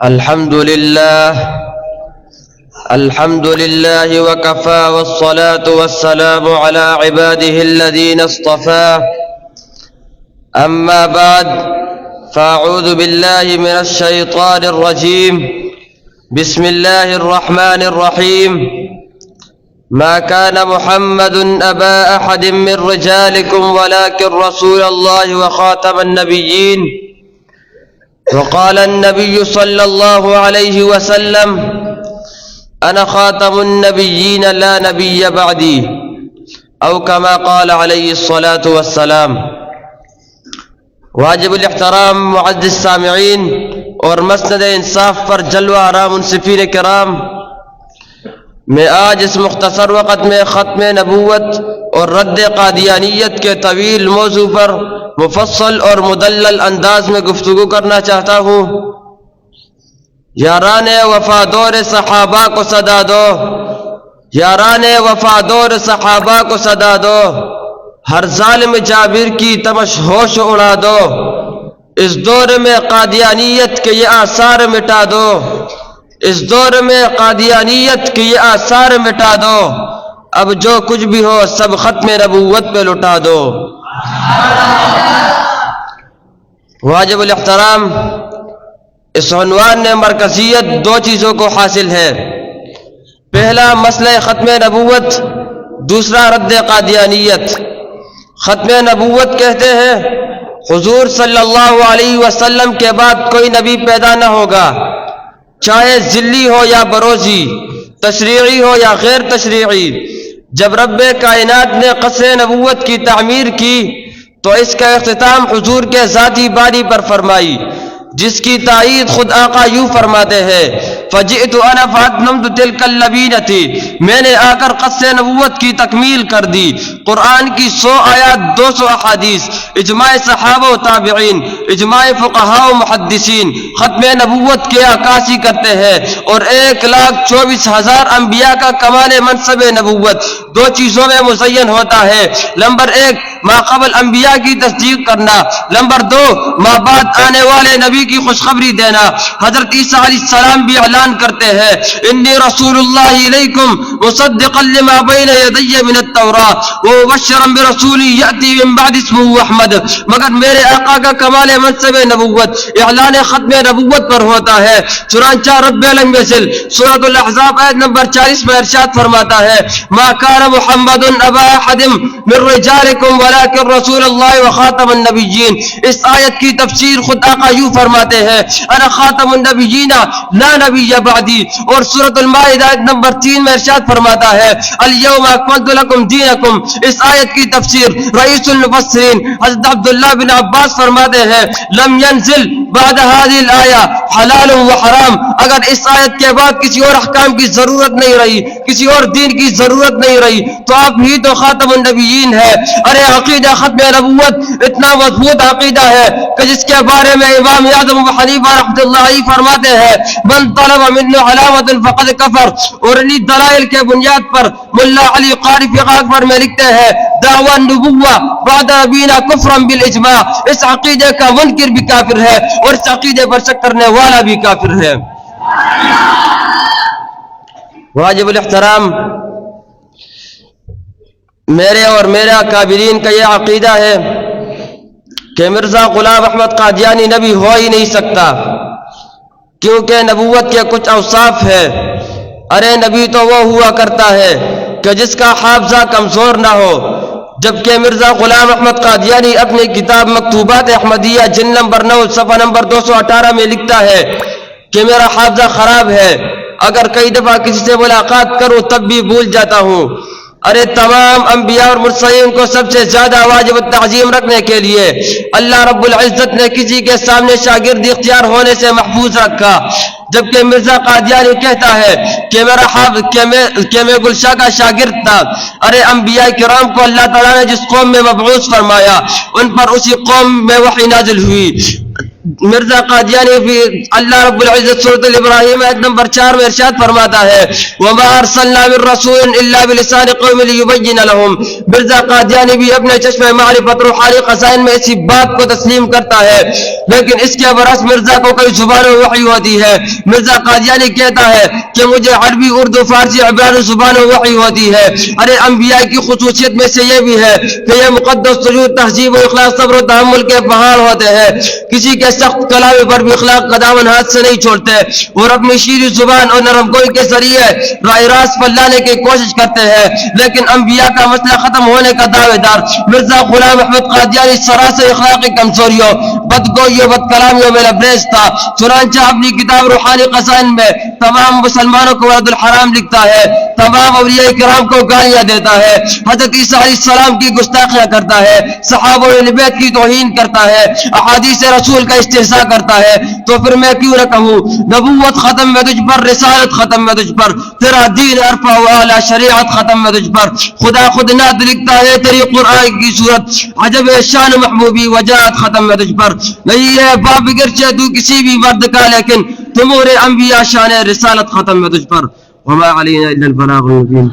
الحمد لله وكفى والصلاة والسلام على عباده الذين اصطفى. أما بعد فأعوذ بالله من الشيطان الرجيم. بسم الله الرحمن الرحيم. ما كان محمد أبا أحد من رجالكم ولكن رسول الله وخاتم النبيين. وقال النبي صلى الله عليه وسلم: أنا خاتم النبيين لا نبي بعدي، أو كما قال عليه الصلاة والسلام. واجب الاحترام معزز السامعین اور مسند انصاف پر جلوہ آرا منصفین کرام، میں آج اس مختصر وقت میں ختم نبوت اور رد قادیانیت کے طویل موضوع پر مفصل اور مدلل انداز میں گفتگو کرنا چاہتا ہوں. یاران وفادور صحابہ کو صدا دو، یاران وفادور صحابہ کو صدا دو، ہر ظالم جابر کی تمش ہوش اڑا دو، اس دور میں قادیانیت کے یہ آثار مٹا دو، اس دور میں قادیانیت کے یہ آثار مٹا دو، اب جو کچھ بھی ہو سب ختم نبوت پہ لٹا دو. واجب الاحترام، اس عنوان نے مرکزیت دو چیزوں کو حاصل ہے. پہلا مسئلہ ختم نبوت، دوسرا رد قادیانیت. ختم نبوت کہتے ہیں حضور صلی اللہ علیہ وسلم کے بعد کوئی نبی پیدا نہ ہوگا، چاہے ذلی ہو یا بروزی، تشریعی ہو یا غیر تشریعی. جب رب کائنات نے قصر نبوت کی تعمیر کی تو اس کا اختتام حضور کے ذاتی باری پر فرمائی، جس کی تائید خود آقا یوں فرماتے ہیں: فجئت انا فاتممت تلک اللبینتی، میں نے آ کر قصر نبوت کی تکمیل کر دی. قرآن کی 100 آیات، 200 احادیث، اجماع صحابہ و تابعین، اجماع فقہاء و محدثین ختم نبوت کے عکاسی کرتے ہیں، اور 1,24,000 انبیاء کا کمال منصب نبوت دو چیزوں میں مزین ہوتا ہے. نمبر 1 ما قبل انبیاء کی تصدیق کرنا، نمبر 2 ما بعد آنے والے نبی کی خوشخبری دینا. حضرت عیسیٰ علیہ السلام بھی اعلان کرتے ہیں: انی رسول اللہ الیکم مصدقا لما بین یدی من التوراۃ ومبشرا برسول یأتی من بعد اسمہ احمد. مگر میرے آقا کا کمال منصب نبوت اعلان ختم نبوت پر ہوتا ہے. چنانچہ رب الانبیاء سورۃ الاحزاب آیت نمبر 40 میں ارشاد فرماتا ہے: ما کان محمد ابا احد من رجالکم ولکن رسول اللہ وخاتم النبیین. اس آیت کی تفسیر خود آقا یوں فرماتے ہیں: انا خاتم النبیین لا نبی بعدی. اور سورۃ المائدہ آیت نمبر 3 میں ارشاد فرماتا ہے: الیوم اکملت لکم دینکم. اس آیت کی تفسیر رئیس المفسرین حضرت عبداللہ بن عباس فرماتے ہیں: لم ینزل بعد هذه الآیہ حلال و حرام. اگر اس آیت کے بعد کسی اور احکام کی ضرورت نہیں رہی، کسی اور دین کی ضرورت نہیں رہی، تو آپ ہی تو خاتم النبیین ہے. ارے عقیدہ ختم نبوت اتنا مضبوط عقیدہ ہے کہ جس کے بارے میں امام اعظم ابو حنیفہ رحمۃ اللہ علیہ فرماتے ہیں: من طلب منه علامۃ فقد کفر. اور انہی دلائل کے بنیاد پر ملا علی قاری فقہ اکبر میں لکھتے ہیں: دعوی النبوہ بعد نبینا کفرا بالاجماع. اس عقیدے کا منکر بھی کافر ہے اور اس عقیدے پر شک کرنے والا بھی کافر ہے. واجب الاحترام، میرے اور میرے اکابرین کا یہ عقیدہ ہے کہ مرزا غلام احمد قادیانی نبی ہو ہی نہیں سکتا، کیونکہ نبوت کے کچھ اوصاف ہے. ارے نبی تو وہ ہوا کرتا ہے کہ جس کا حافظہ کمزور نہ ہو، جبکہ مرزا غلام احمد قادیانی اپنی کتاب مکتوبات احمدیہ جلد نمبر 9 صفحہ نمبر 218 میں لکھتا ہے کہ میرا حافظہ خراب ہے، اگر کئی دفعہ کسی سے ملاقات کروں تب بھی بھول جاتا ہوں. ارے تمام انبیاء اور مرسلین کو سب سے زیادہ واجب التعظیم رکھنے کے لیے اللہ رب العزت نے کسی کے سامنے شاگرد اختیار ہونے سے محفوظ رکھا، جبکہ مرزا قادیانی کہتا ہے کہ میرا حافظ کہ میں گلشاہ کا شاگرد تھا. ارے انبیاء کرام کو اللہ تعالیٰ نے جس قوم میں مبعوث فرمایا ان پر اسی قوم میں وحی نازل ہوئی. مرزا قادیانی فی اللہ رب العزت سورۃ الابراہیم آیت نمبر 4 میں ارشاد فرماتا ہے وما ارسلنا من رسول الا بلسان قوم ليبين لهم. مرزا قادیانی بھی اپنے چشمہ معرفت روحانی خزائن میں اسی بات کو تسلیم کرتا ہے، لیکن اس کے برعکس مرزا کو کئی زبانوں میں وحی ہوتی ہے. مرزا قادیانی کہتا ہے کہ مجھے عربی، اردو، فارسی، عبرانی زبانوں میں وحی ہوتی ہے. ارے انبیاء کی خصوصیت میں سے یہ بھی ہے کہ یہ مقدس سجود، تہذیب و اخلاق، صبر و تحمل کے پہاڑ ہوتے ہیں. کسی کے سخت کلامی پر بھی اخلاق کا دامن ہاتھ سے نہیں چھوڑتے اور اپنی شیریں زبان اور نرم گوئی کے ذریعے راہ راست پر لانے کی کوشش کرتے ہیں. لیکن انبیاء کا مسئلہ ختم ہونے کا دعوے دار مرزا غلام احمد قادیانی سراسر اخلاقی کمزوریوں، بدگوئیوں، بد کلامیوں میں لبریز تھا. چنانچہ اپنی کتاب روحانی خزائن میں تمام مسلمانوں کو ولد الحرام لکھتا ہے، تمام اولیاء کرام کو گالیاں دیتا ہے، حضرت عیسیٰ علیہ السلام کی گستاخیاں کرتا ہے، صحابہ اہل بیت کی توہین کرتا ہے، احادیث رسول کا استہزاء کرتا ہے. تو پھر میں کیوں نہ کہوں نبوت ختم میں تجھ پر، رسالت ختم میں تجھ پر، تیرا دین ارفع و اعلی، شریعت ختم میں تجھ پر. خدا خود نعت لکھتا ہے تیری قرآن کی صورت، عجب شان محبوبی وجاہت ختم میں تجھ پر. نہیں ہے باپ گرچہ تو کسی بھی مرد کا، لیکن تمہارے انبیاء شان رسالت ختم میں تجھ پر. وما علینا الا البلاغ المبین.